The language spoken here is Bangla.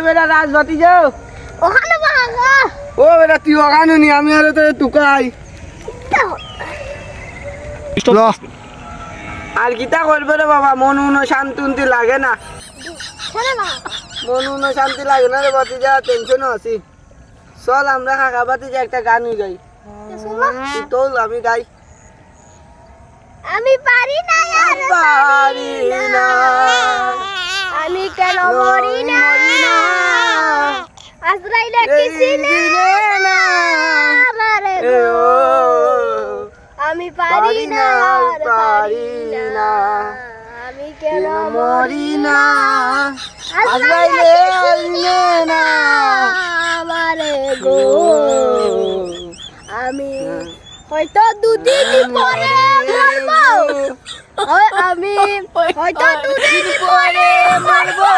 বেটা রাজবাতি যাও ওখানে বাগা ও বেটা তুই ওখানে নি আমি আর তো টুকাই আর কিতা করবে রে বাবা মন শান্তি লাগে না মন শান্তি লাগে না রে বাতিজা টেনশনও আছি চল আমরা কাকা বাতিজা একটা গান গাই তোল আমি গাই আমি পারি না আর পারি না আমি কেন মরি না আজরাইলে কিসিনে না আমারে এ গো ও আমি পারি না আর পারি না আমি কেন মরি না আজরাইলে আজরাইলে না আমারে গো আমি হয়তো দুদিন পরে মরবো আমি হয়তো দুদিন পরে মরবো